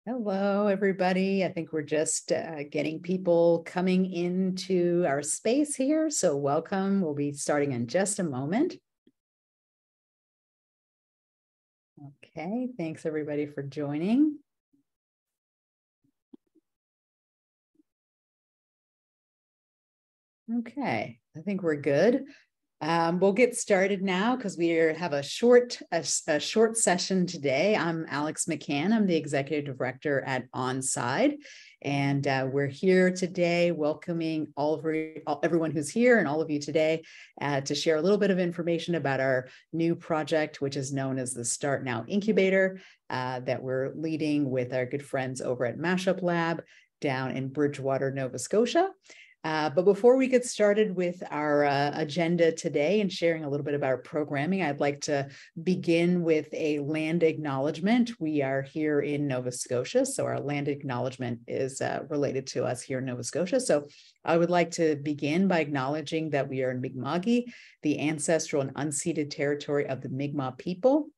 Hello, everybody. I think we're just getting people coming into our space here. So welcome. We'll be starting in just a moment. Okay, thanks everybody for joining. Okay, I think we're good. We'll get started now because we have a short session today. I'm Alex McCann. I'm the Executive Director at ONSIDE, and we're here today welcoming everyone who's here and all of you today to share a little bit of information about our new project, which is known as the Start Now Incubator, that we're leading with our good friends over at Mashup Lab down in Bridgewater, Nova Scotia. But before we get started with our agenda today and sharing a little bit about our programming, I'd like to begin with a land acknowledgement. We are here in Nova Scotia, so our land acknowledgement is related to us here in Nova Scotia. So I would like to begin by acknowledging that we are in Mi'kma'ki, the ancestral and unceded territory of the Mi'kmaq people.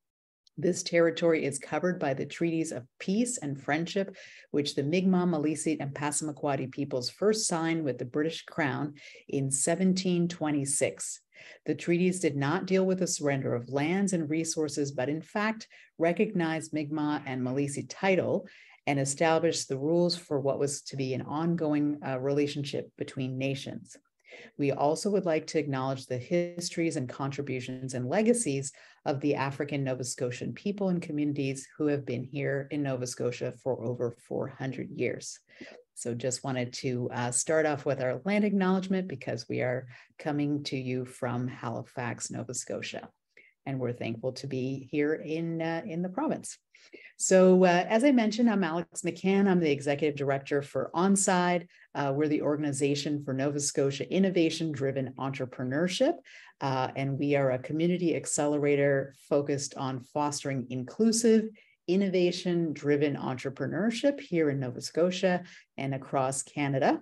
This territory is covered by the treaties of peace and friendship, which the Mi'kmaq, Maliseet, and Passamaquoddy peoples first signed with the British Crown in 1726. The treaties did not deal with the surrender of lands and resources, but in fact recognized Mi'kmaq and Maliseet title and established the rules for what was to be an ongoing relationship between nations. We also would like to acknowledge the histories and contributions and legacies of the African Nova Scotian people and communities who have been here in Nova Scotia for over 400 years. So just wanted to start off with our land acknowledgement because we are coming to you from Halifax, Nova Scotia, and we're thankful to be here in the province. So as I mentioned, I'm Alex McCann. I'm the Executive Director for ONSIDE. We're the organization for Nova Scotia Innovation-Driven Entrepreneurship, and we are a community accelerator focused on fostering inclusive, innovation-driven entrepreneurship here in Nova Scotia and across Canada.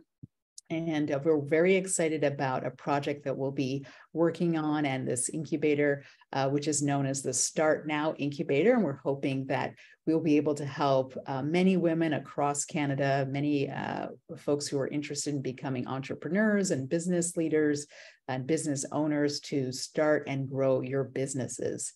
And we're very excited about a project that we'll be working on and this incubator, which is known as the Start Now Incubator. And we're hoping that we'll be able to help many women across Canada, many folks who are interested in becoming entrepreneurs and business leaders and business owners to start and grow your businesses.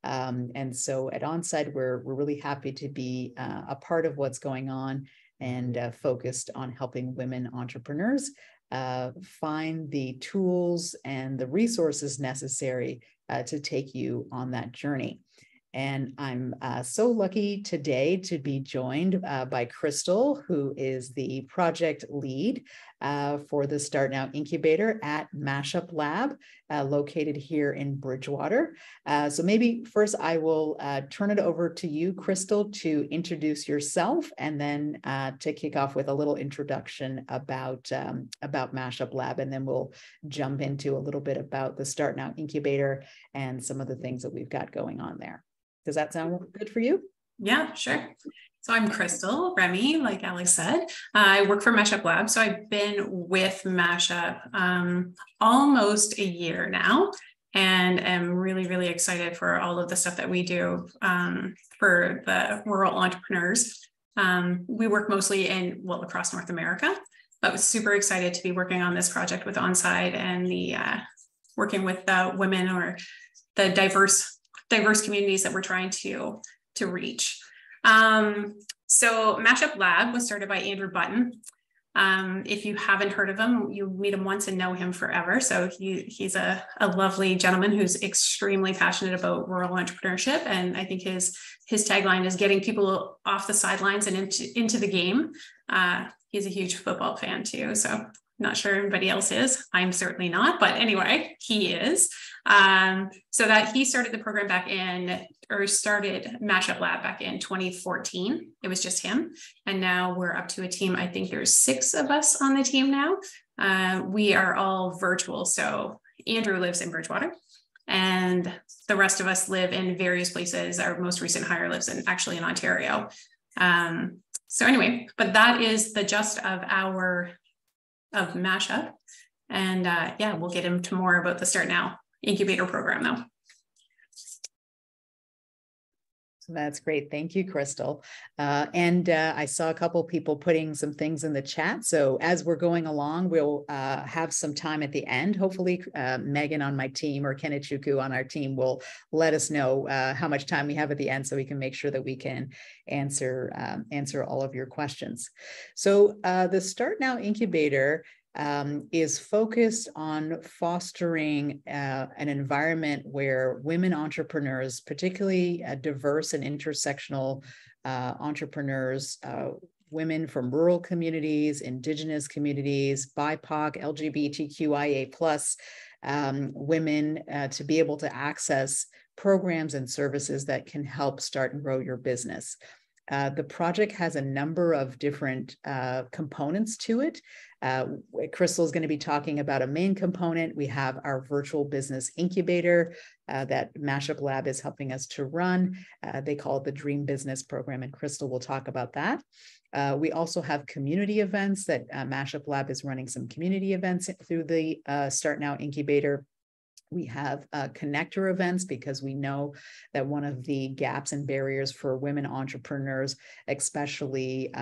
And so at ONSIDE, we're really happy to be a part of what's going on and focused on helping women entrepreneurs find the tools and the resources necessary to take you on that journey. And I'm so lucky today to be joined by Crystal, who is the project lead for the Start Now Incubator at Mashup Lab, located here in Bridgewater. So maybe first I will turn it over to you, Crystal, to introduce yourself and then to kick off with a little introduction about Mashup Lab, and then we'll jump into a little bit about the Start Now Incubator and some of the things that we've got going on there. Does that sound good for you? Yeah, sure. So I'm Crystal Remy, like Alex said. I work for Mashup Lab. So I've been with Mashup almost a year now, and am really, really excited for all of the stuff that we do for the rural entrepreneurs. We work mostly across North America, but was super excited to be working on this project with ONSIDE and the working with the women or the diverse communities that we're trying to reach. So Mashup Lab was started by Andrew Button. If you haven't heard of him, you meet him once and know him forever. So he's a lovely gentleman who's extremely passionate about rural entrepreneurship. And I think his tagline is getting people off the sidelines and into the game. He's a huge football fan too. So not sure everybody else is. I'm certainly not, but anyway, he is. So that he started the program started Mashup Lab back in 2014. It was just him. And now we're up to a team. I think there's 6 of us on the team now. We are all virtual. So Andrew lives in Bridgewater and the rest of us live in various places. Our most recent hire lives actually in Ontario. So anyway, but that is the gist of Mashup. And yeah, we'll get into more about the Start Now Incubator program though. So that's great. Thank you, Crystal. I saw a couple people putting some things in the chat. So as we're going along, we'll have some time at the end. Hopefully, Megan on my team or Kenichuku on our team will let us know how much time we have at the end so we can make sure that we can answer all of your questions. So the Start Now Incubator is focused on fostering an environment where women entrepreneurs, particularly diverse and intersectional entrepreneurs, women from rural communities, indigenous communities, BIPOC, LGBTQIA+, women to be able to access programs and services that can help start and grow your business. The project has a number of different components to it. Crystal is going to be talking about a main component. We have our Virtual Business Incubator that Mashup Lab is helping us to run. They call it the Dream Business Program, and Crystal will talk about that. We also have community events that Mashup Lab is running some community events through the Start Now Incubator. We have connector events because we know that one of the gaps and barriers for women entrepreneurs, especially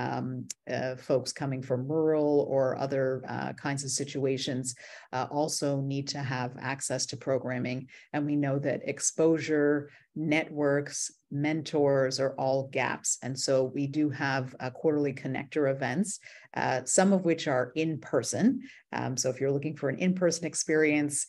folks coming from rural or other kinds of situations, also need to have access to programming. And we know that exposure, networks, mentors are all gaps. And so we do have quarterly connector events, some of which are in person. So if you're looking for an in-person experience,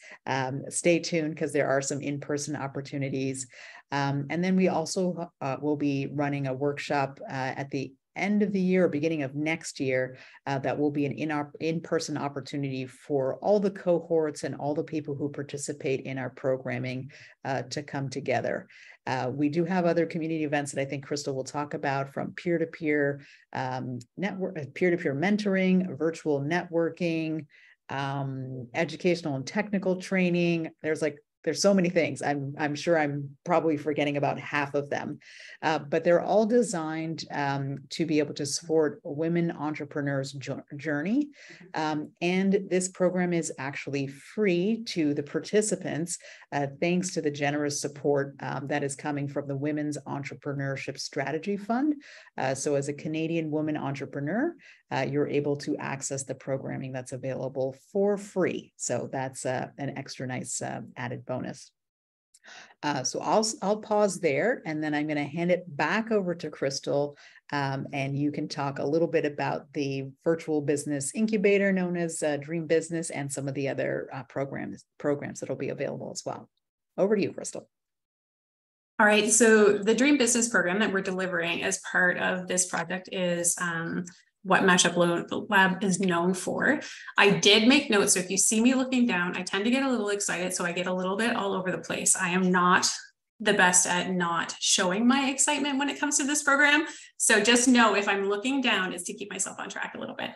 stay tuned because there are some in-person opportunities. And then we also will be running a workshop at the end of the year or beginning of next year that will be an in-person opportunity for all the cohorts and all the people who participate in our programming to come together. We do have other community events that I think Crystal will talk about, from peer-to-peer network, peer-to-peer mentoring, virtual networking, educational and technical training. There's so many things. I'm sure I'm probably forgetting about half of them, but they're all designed to be able to support women entrepreneurs' journey. And this program is actually free to the participants, thanks to the generous support that is coming from the Women's Entrepreneurship Strategy Fund. So as a Canadian woman entrepreneur, you're able to access the programming that's available for free. So that's an extra nice added bonus. So I'll pause there, and then I'm going to hand it back over to Crystal, and you can talk a little bit about the Virtual Business Incubator, known as Dream Business, and some of the other programs that'll be available as well. Over to you, Crystal. All right, so the Dream Business Program that we're delivering as part of this project is what Mashup Lab is known for. I did make notes, so if you see me looking down, I tend to get a little excited, so I get a little bit all over the place. I am not the best at not showing my excitement when it comes to this program. So just know if I'm looking down, it's to keep myself on track a little bit.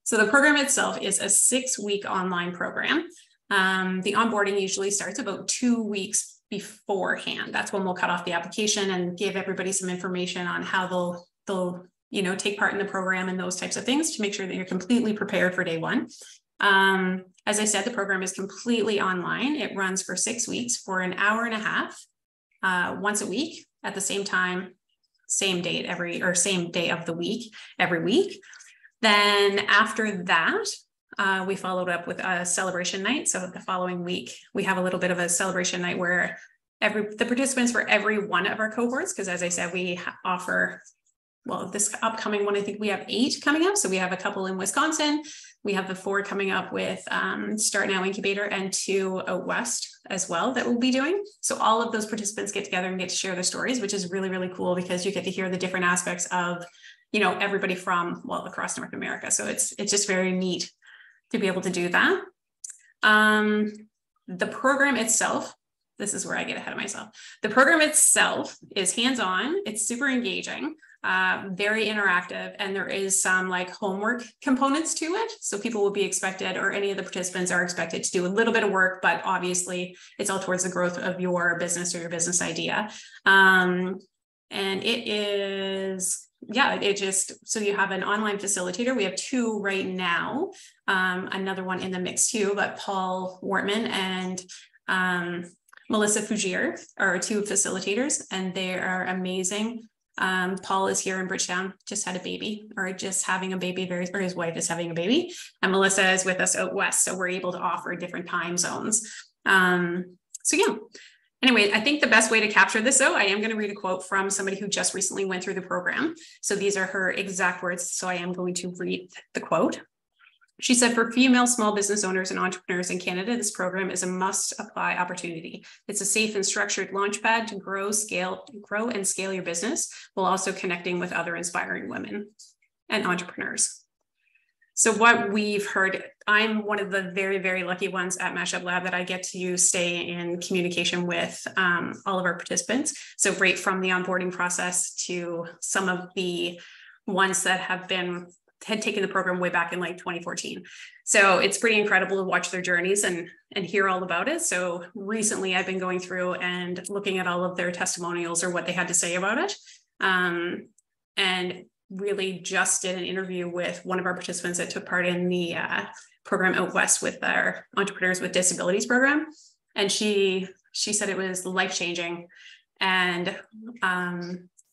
So the program itself is a 6-week online program. The onboarding usually starts about 2 weeks beforehand. That's when we'll cut off the application and give everybody some information on how they'll take part in the program and those types of things to make sure that you're completely prepared for day one. As I said, the program is completely online. It runs for 6 weeks for an hour and a half, once a week at the same time, same date same day of the week, every week. Then after that, we followed up with a celebration night. So the following week, we have a little bit of a celebration night where the participants for every one of our cohorts, because as I said, we offer, well, this upcoming one, I think we have 8 coming up. So we have a couple in Wisconsin. We have the 4 coming up with Start Now Incubator, and 2 out west as well that we'll be doing. So all of those participants get together and get to share their stories, which is really, really cool because you get to hear the different aspects of, everybody from, across North America. So it's just very neat to be able to do that. The program itself, this is where I get ahead of myself. The program itself is hands-on. It's super engaging. Very interactive, and there is some homework components to it. So people will be expected, or any of the participants are expected to do a little bit of work, but obviously it's all towards the growth of your business or your business idea. And it is, so you have an online facilitator. We have 2 right now, another one in the mix too, but Paul Wortman and Melissa Fougier are our two facilitators, and they are amazing. Paul is here in Bridgetown, just had a baby, or just having a baby, or his wife is having a baby. And Melissa is with us out west, so we're able to offer different time zones. So yeah. Anyway, I think the best way to capture this, though, I am going to read a quote from somebody who just recently went through the program. So these are her exact words. So I am going to read the quote. She said, "For female small business owners and entrepreneurs in Canada, this program is a must-apply opportunity. It's a safe and structured launchpad to grow and scale your business, while also connecting with other inspiring women and entrepreneurs." So what we've heard, I'm one of the very, very lucky ones at Mashup Lab that I get to stay in communication with all of our participants. So right from the onboarding process to some of the ones that had taken the program way back in like 2014. So it's pretty incredible to watch their journeys and hear all about it. So recently I've been going through and looking at all of their testimonials or what they had to say about it. And really just did an interview with one of our participants that took part in the program out west with our Entrepreneurs with Disabilities program. And she said it was life-changing. And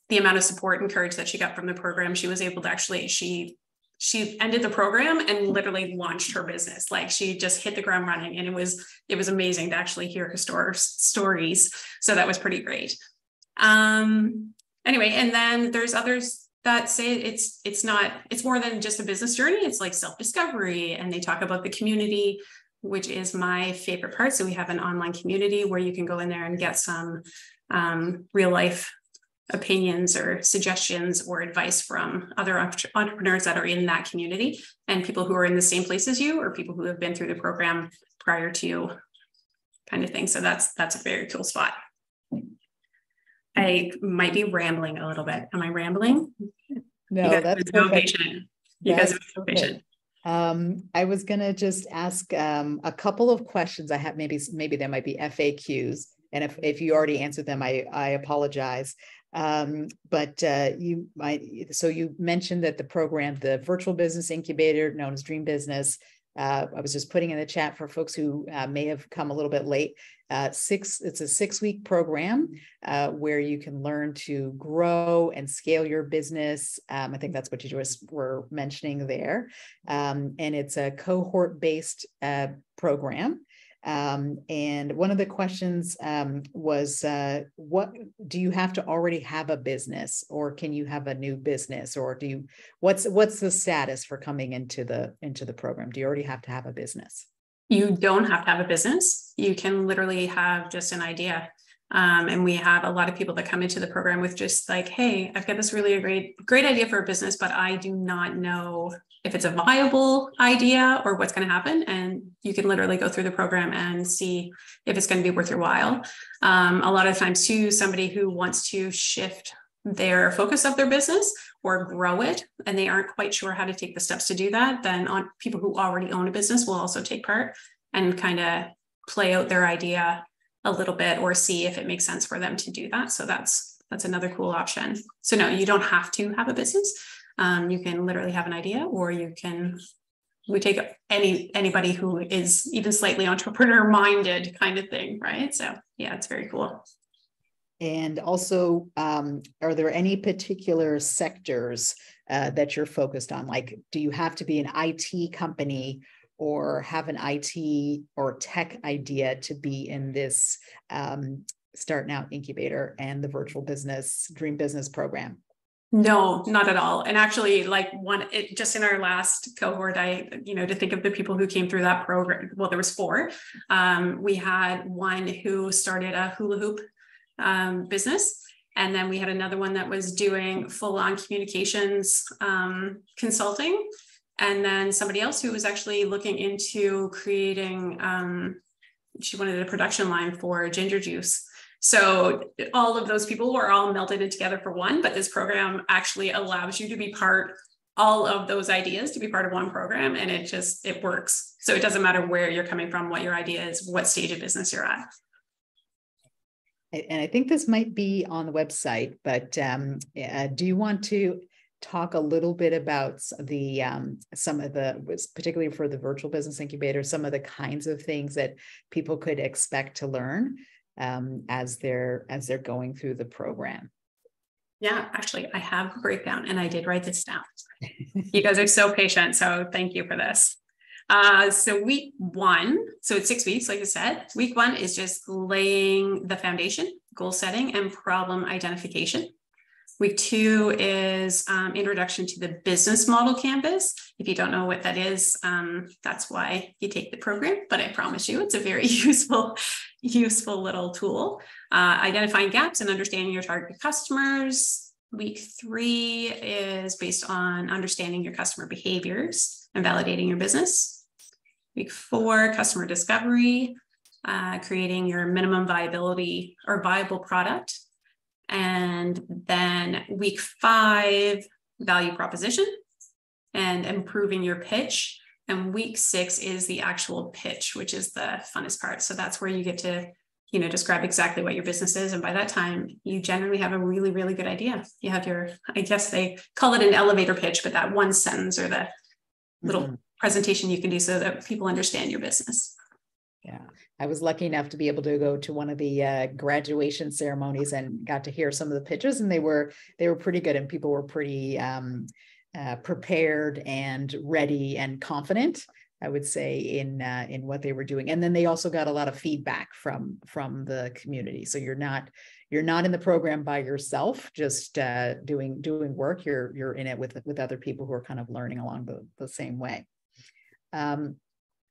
the amount of support and courage that she got from the program, she was able to actually, she ended the program and literally launched her business. Like she just hit the ground running, and it was amazing to actually hear her stories. So that was pretty great. Anyway, and then there's others that say it's more than just a business journey. It's like self-discovery, and they talk about the community, which is my favorite part. So we have an online community where you can go in there and get some real life opinions or suggestions or advice from other entrepreneurs that are in that community, and people who are in the same place as you, or people who have been through the program prior to you, kind of thing. So that's a very cool spot. I might be rambling a little bit. Am I rambling? No, that's perfect. You guys are so patient. I was going to just ask a couple of questions. I have maybe there might be FAQs, and if you already answered them, I apologize. But you mentioned that the program, the Virtual Business Incubator, known as Dream Business, I was just putting in the chat for folks who may have come a little bit late. It's a 6-week program where you can learn to grow and scale your business. I think that's what you just were mentioning there. And it's a cohort-based program. And one of the questions was, what do you have to already have a business, or can you have a new business, or what's the status for coming into the program? Do you already have to have a business? You don't have to have a business. You can literally have just an idea. And we have a lot of people that come into the program with just like, hey, I've got this really great idea for a business, but I do not know if it's a viable idea or what's going to happen. And you can literally go through the program and see if it's going to be worth your while. A lot of times too, somebody who wants to shift their focus of their business or grow it, and they aren't quite sure how to take the steps to do that, then people who already own a business will also take part and kind of play out their idea a little bit, or see if it makes sense for them to do that. So that's another cool option. So no, you don't have to have a business. You can literally have an idea, or we take anybody who is even slightly entrepreneur minded kind of thing, right? So yeah, it's very cool. And also, are there any particular sectors that you're focused on? Like, do you have to be an IT company or have an IT or tech idea to be in this Start Now Incubator and the Virtual Business Dream Business program? No, not at all. And actually, just in our last cohort, to think of the people who came through that program, well, there was 4. We had one who started a hula hoop business. And then we had another one that was doing full-on communications consulting. And then somebody else who was actually looking into creating, she wanted a production line for ginger juice. So all of those people were all melted in together for one, but this program actually allows you to be all of those ideas to be part of one program, and it works. So it doesn't matter where you're coming from, what your idea is, what stage of business you're at. And I think this might be on the website, but do you want to talk a little bit about some of the, particularly for the Virtual Business Incubator, some of the kinds of things that people could expect to learn? as they're going through the program. Yeah, actually, I have a breakdown and I did write this down. You guys are so patient, so thank you for this. So week 1, so it's 6 weeks, like I said. Week 1 is just laying the foundation, goal setting, and problem identification. Week 2 is introduction to the business model canvas. If you don't know what that is, that's why you take the program, but I promise you it's a very useful little tool. Identifying gaps and understanding your target customers. Week 3 is based on understanding your customer behaviors and validating your business. Week 4, customer discovery, creating your minimum viability or viable product. And then week 5, value proposition and improving your pitch. And week 6 is the actual pitch, which is the funnest part. So that's where you get to, describe exactly what your business is. And by that time, you generally have a really, really good idea. You have your, I guess they call it an elevator pitch, but that one sentence or the little presentation you can do so that people understand your business. Yeah, I was lucky enough to be able to go to one of the graduation ceremonies and got to hear some of the pitches, and they were pretty good, and people were pretty prepared and ready and confident, I would say, in what they were doing. And then they also got a lot of feedback from the community. So you're not in the program by yourself, just doing work. You're in it with other people who are kind of learning along the same way.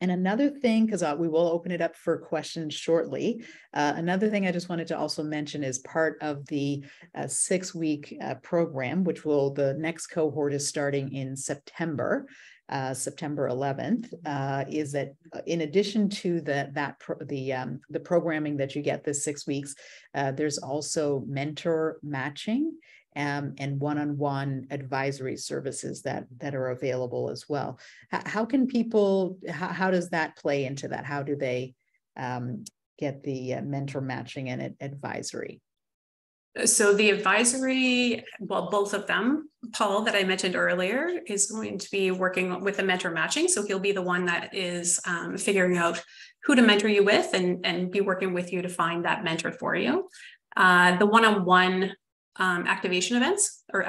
And another thing, because we will open it up for questions shortly, another thing I just wanted to also mention is part of the 6-week program, which the next cohort is starting in September 11th, is that in addition to the programming that you get this 6 weeks, there's also mentor matching and one-on-one advisory services that are available as well. How can people, how does that play into that? How do they get the mentor matching and advisory? So the advisory, well, both of them, Paul, that I mentioned earlier, is going to be working with the mentor matching. So he'll be the one that is figuring out who to mentor you with and be working with you to find that mentor for you. The one-on-one activation events or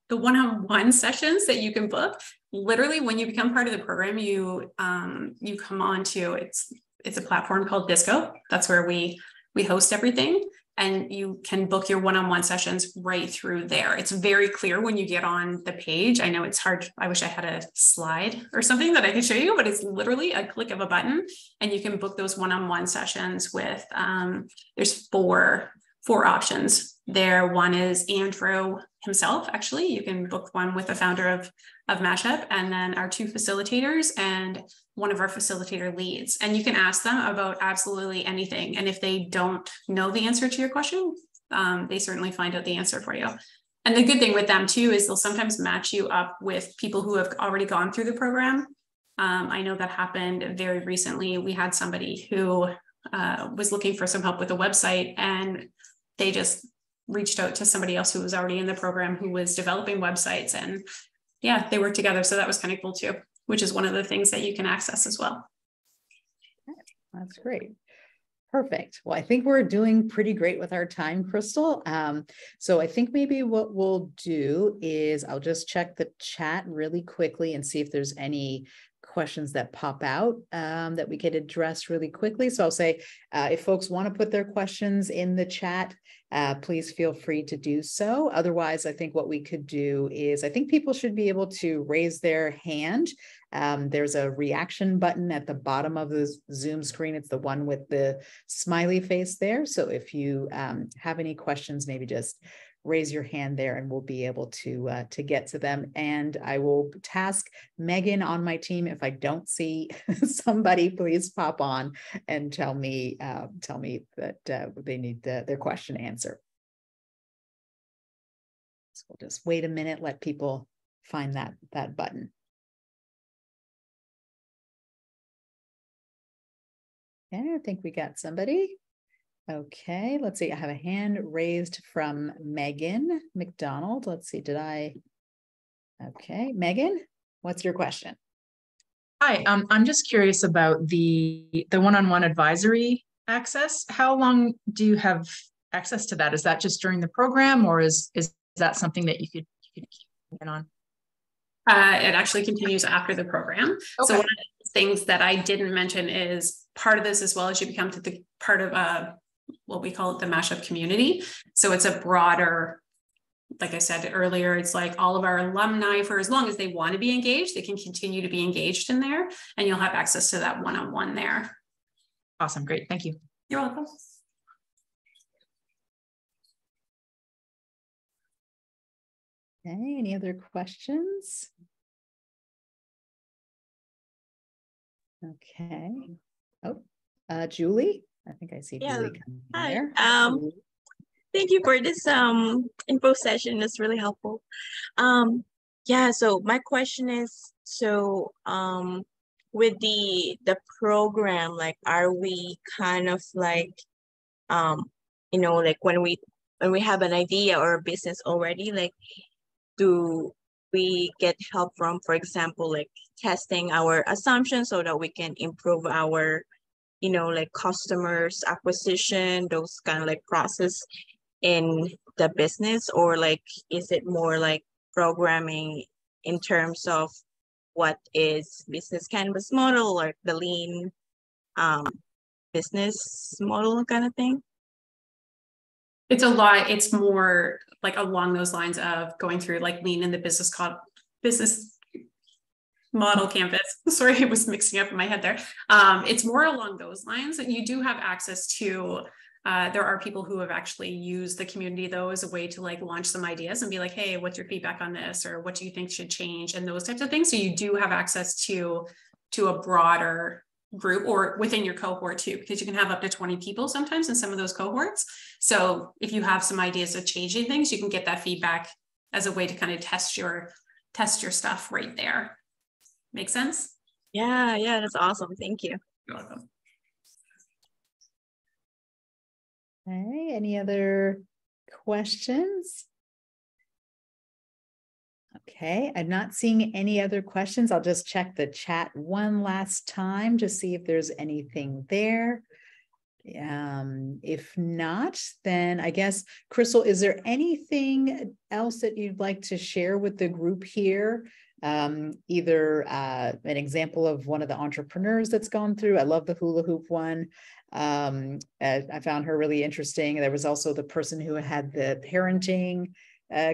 the one-on-one sessions that you can book, literally when you become part of the program, you come on to it's a platform called Disco. That's where we host everything, and you can book your one-on-one sessions right through there. It's very clear when you get on the page. I know it's hard. I wish I had a slide or something that I could show you, but it's literally a click of a button and you can book those one-on-one sessions with there's four options there. One is Andrew himself. Actually, you can book one with the founder of Mashup, and then our 2 facilitators and one of our facilitator leads. And you can ask them about absolutely anything. And if they don't know the answer to your question, they certainly find out the answer for you. And the good thing with them too is they'll sometimes match you up with people who have already gone through the program. I know that happened very recently. We had somebody who was looking for some help with a website, and they just reached out to somebody else who was already in the program who was developing websites, and yeah, they worked together. So that was kind of cool too, which is one of the things that you can access as well. That's great. Perfect. Well, I think we're doing pretty great with our time, Crystal. So I think maybe what we'll do is I'll just check the chat really quickly and see if there's any questions that pop out that we could address really quickly. So I'll say, if folks want to put their questions in the chat, please feel free to do so. Otherwise, I think what we could do is, I think people should be able to raise their hand. There's a reaction button at the bottom of the Zoom screen. It's the one with the smiley face there. So if you have any questions, maybe just raise your hand there and we'll be able to get to them. And I will task Megan on my team. If I don't see somebody, please pop on and tell me that they need their question answered. So we'll just wait a minute, let people find that button. Okay, I think we got somebody. Okay, let's see. I have a hand raised from Megan McDonald. Let's see, okay, Megan, what's your question? Hi, I'm just curious about the one-on-one advisory access. How long do you have access to that? Is that just during the program, or is that something that you could keep in on? It actually continues after the program. Okay. So one of the things that I didn't mention is part of this, as well as you become part of what we call it the Mashup community. So it's a broader, like I said earlier, it's like all of our alumni, for as long as they want to be engaged, they can continue to be engaged in there, and you'll have access to that one-on-one there. Awesome. Great. Thank you. You're welcome. Okay, any other questions? Okay. Oh, Julie, I think I see Julie coming there. Thank you for this info session. It's really helpful. Yeah, so my question is, so with the program, like, are we kind of like you know, like when we have an idea or a business already, like, do we get help from, for example, like testing our assumptions so that we can improve our, you know, like customers acquisition, those kind of like process in the business? Or like, is it more like programming in terms of what is business canvas model or the lean business model kind of thing? It's a lot. It's more like along those lines of going through like lean in the business model campus. Sorry, I was mixing up in my head there. It's more along those lines, that you do have access to. There are people who have actually used the community though as a way to like launch some ideas and be like, hey, what's your feedback on this? Or what do you think should change? And those types of things. So you do have access to a broader group, or within your cohort too, because you can have up to 20 people sometimes in some of those cohorts. So if you have some ideas of changing things, you can get that feedback as a way to kind of test your stuff right there. Make sense? Yeah, that's awesome. Thank you. You're welcome. Okay, any other questions? Okay, I'm not seeing any other questions. I'll just check the chat one last time to see if there's anything there. If not, then I guess, Crystal, is there anything else that you'd like to share with the group here? Either an example of one of the entrepreneurs that's gone through. I love the hula hoop one. I found her really interesting. There was also the person who had the parenting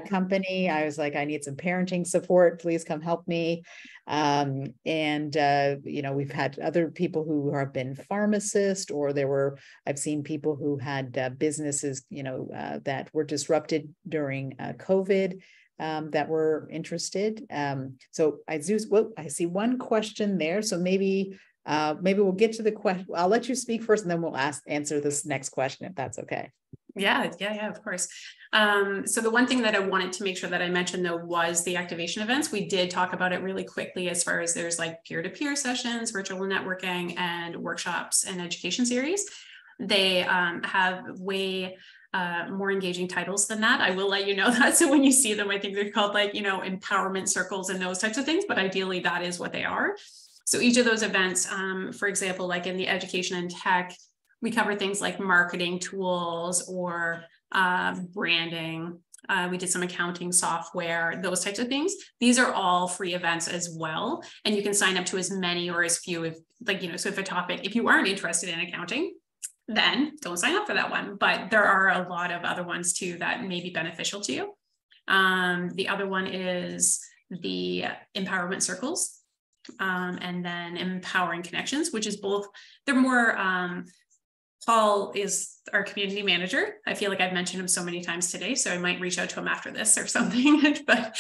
company. I was like, I need some parenting support. Please come help me. You know, we've had other people who have been pharmacists, or I've seen people who had businesses, you know, that were disrupted during COVID. That were interested. So I see one question there. So maybe we'll get to the question. I'll let you speak first, and then we'll answer this next question, if that's okay. Yeah, of course. So the one thing that I wanted to make sure that I mentioned though was the activation events. We did talk about it really quickly, as far as there's like peer-to-peer sessions, virtual networking, and workshops and education series. They have way more engaging titles than that. I will let you know that. So when you see them, I think they're called like, you know, empowerment circles and those types of things, but ideally that is what they are. So each of those events, for example, like in the education and tech, we cover things like marketing tools or branding. We did some accounting software, those types of things. These are all free events as well. And you can sign up to as many or as few, if you aren't interested in accounting, then don't sign up for that one. But there are a lot of other ones too that may be beneficial to you. The other one is the empowerment circles, and then empowering connections, which is both, they're more, Paul is our community manager. I feel like I've mentioned him so many times today, so I might reach out to him after this or something. but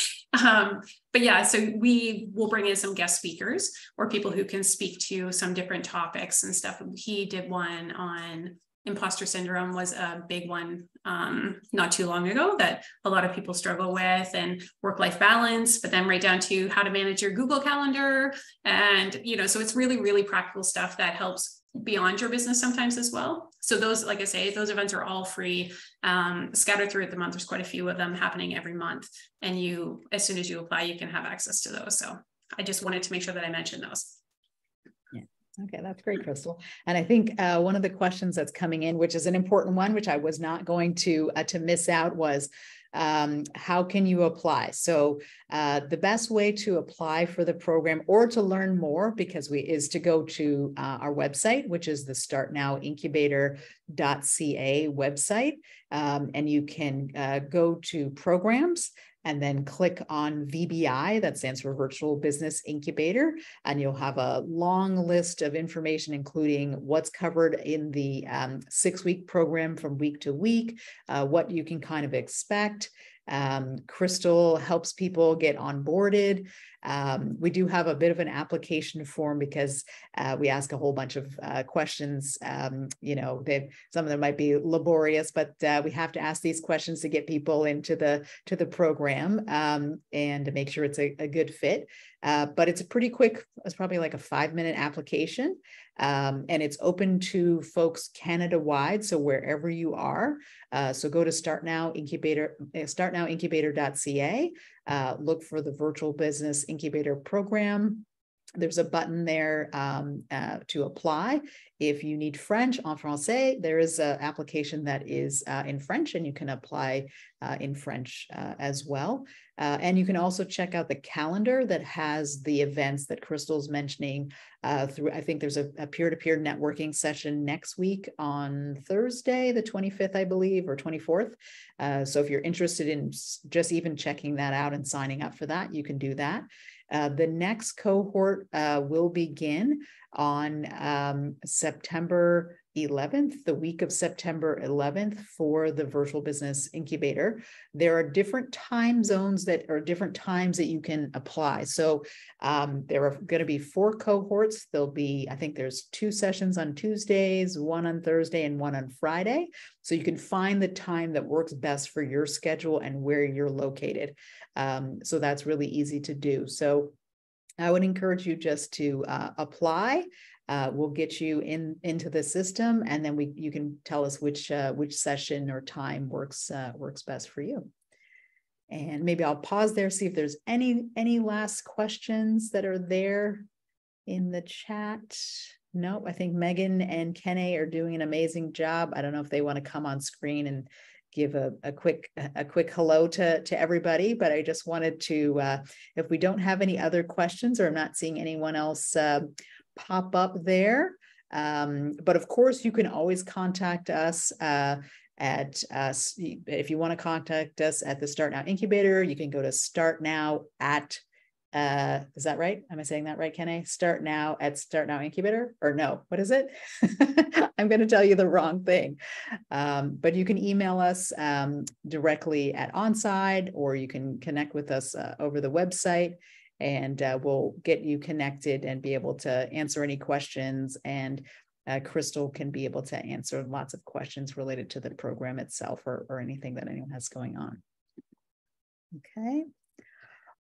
yeah, so we will bring in some guest speakers or people who can speak to some different topics and stuff. He did one on imposter syndrome, was a big one not too long ago that a lot of people struggle with, and work-life balance, but then right down to how to manage your Google Calendar. And, you know, so it's really, really practical stuff that helps beyond your business sometimes as well. So those, like I say, those events are all free, scattered throughout the month. There's quite a few of them happening every month. And as soon as you apply, you can have access to those. So I just wanted to make sure that I mentioned those. Yeah. Okay, that's great, Crystal. And I think one of the questions that's coming in, which is an important one, which I was not going to miss out, was how can you apply? So the best way to apply for the program or to learn more, is to go to our website, which is the startnowincubator.ca website. And you can go to programs and then click on VBI, that stands for Virtual Business Incubator, and you'll have a long list of information, including what's covered in the 6-week program from week to week, what you can kind of expect. Crystal helps people get onboarded. We do have a bit of an application form because we ask a whole bunch of questions. You know, some of them might be laborious, but we have to ask these questions to get people into the program and to make sure it's a good fit. But it's a pretty quick, it's probably like a 5-minute application. And it's open to folks Canada-wide, so wherever you are. So go to startnowincubator.ca, look for the Virtual Business Incubator program. There's a button there to apply. If you need French, en français, there is an application that is in French, and you can apply in French as well. And you can also check out the calendar that has the events that Crystal's mentioning through. I think there's a peer-to-peer networking session next week on Thursday, the 25th, I believe, or 24th. So if you're interested in just even checking that out and signing up for that, you can do that. The next cohort will begin on September 11th, the week of September 11th, for the Virtual Business Incubator. There are different time zones that are different times that you can apply. So there are going to be 4 cohorts. There'll be, I think there's 2 sessions on Tuesdays, 1 on Thursday, and 1 on Friday. So you can find the time that works best for your schedule and where you're located. So that's really easy to do. So I would encourage you just to apply. We'll get you into the system, and then you can tell us which session or time works best for you. And maybe I'll pause there, see if there's any last questions that are there in the chat. No, I think Megan and Kenny are doing an amazing job. I don't know if they want to come on screen and give a quick hello to everybody, but I just wanted to, if we don't have any other questions, or I'm not seeing anyone else pop up there, but of course you can always contact us if you want to contact us at the Start Now Incubator. You can go to Start Now at is that right? Am I saying that right, Kenny? Start Now at Start Now Incubator, or no, what is it? I'm going to tell you the wrong thing. But you can email us directly at ONSIDE, or you can connect with us over the website, and we'll get you connected and be able to answer any questions. And Crystal can be able to answer lots of questions related to the program itself, or anything that anyone has going on. Okay.